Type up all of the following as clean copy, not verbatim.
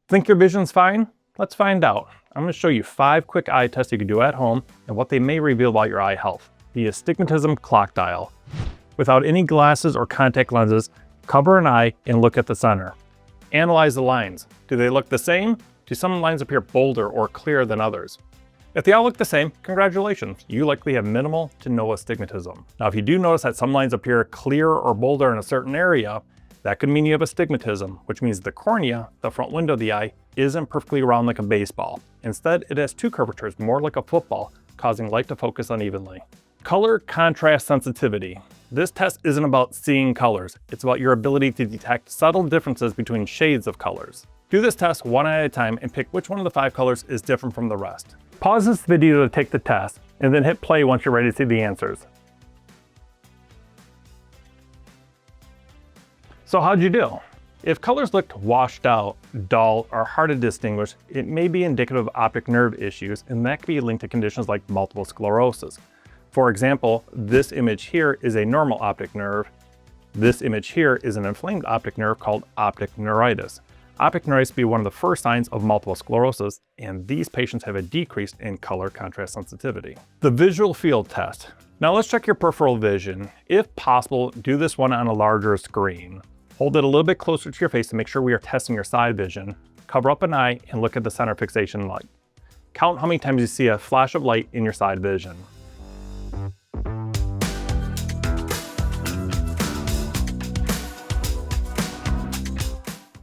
Think your vision's fine? Let's find out. I'm going to show you 5 quick eye tests you can do at home and what they may reveal about your eye health. The Astigmatism clock dial. Without any glasses or contact lenses, cover an eye and look at the center. Analyze the lines. Do they look the same? Do some lines appear bolder or clearer than others? If they all look the same, congratulations, you likely have minimal to no astigmatism. Now, if you do notice that some lines appear clearer or bolder in a certain area, that could mean you have astigmatism, which means the cornea, the front window of the eye, isn't perfectly round like a baseball. Instead, it has 2 curvatures, more like a football, causing light to focus unevenly. Color contrast sensitivity. This test isn't about seeing colors, it's about your ability to detect subtle differences between shades of colors. Do this test one eye at a time and pick which one of the 5 colors is different from the rest. Pause this video to take the test, and then hit play once you're ready to see the answers. So how'd you do? If colors looked washed out, dull, or hard to distinguish, it may be indicative of optic nerve issues, and that could be linked to conditions like multiple sclerosis. For example, this image here is a normal optic nerve. This image here is an inflamed optic nerve called optic neuritis. Optic neuritis would be one of the first signs of multiple sclerosis, and these patients have a decrease in color contrast sensitivity. The visual field test. Now let's check your peripheral vision. If possible, do this one on a larger screen. Hold it a little bit closer to your face to make sure we are testing your side vision. Cover up an eye and look at the center fixation light. Count how many times you see a flash of light in your side vision.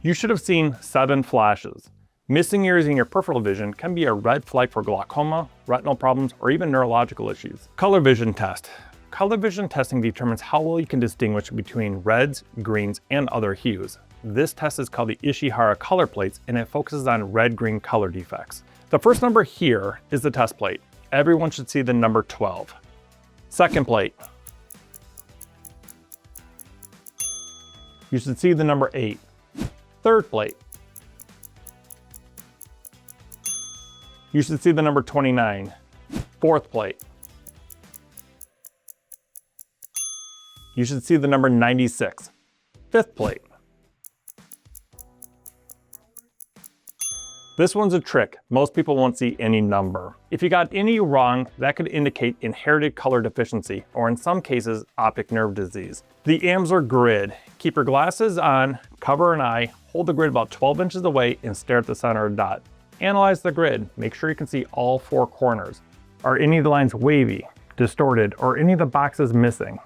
You should have seen 7 flashes. Missing areas in your peripheral vision can be a red flag for glaucoma, retinal problems, or even neurological issues. Color vision test. Color vision testing determines how well you can distinguish between reds, greens, and other hues. This test is called the Ishihara color plates, and it focuses on red-green color defects. The first number here is the test plate. Everyone should see the number 12. Second plate. You should see the number 8. Third plate. You should see the number 29. Fourth plate. You should see the number 96. Fifth plate. This one's a trick. Most people won't see any number. If you got any wrong, that could indicate inherited color deficiency, or in some cases, optic nerve disease. The Amsler grid. Keep your glasses on, cover an eye, hold the grid about 12 inches away, and stare at the center dot. Analyze the grid. Make sure you can see all 4 corners. Are any of the lines wavy, distorted, or any of the boxes missing?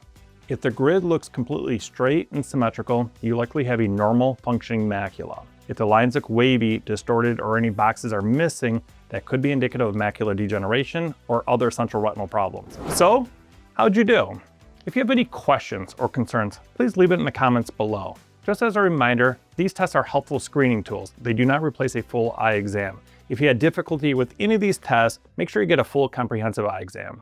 If the grid looks completely straight and symmetrical, you likely have a normal functioning macula. If the lines look wavy, distorted, or any boxes are missing, that could be indicative of macular degeneration or other central retinal problems. So, how'd you do? If you have any questions or concerns, please leave it in the comments below. Just as a reminder, these tests are helpful screening tools. They do not replace a full eye exam. If you had difficulty with any of these tests, make sure you get a full comprehensive eye exam.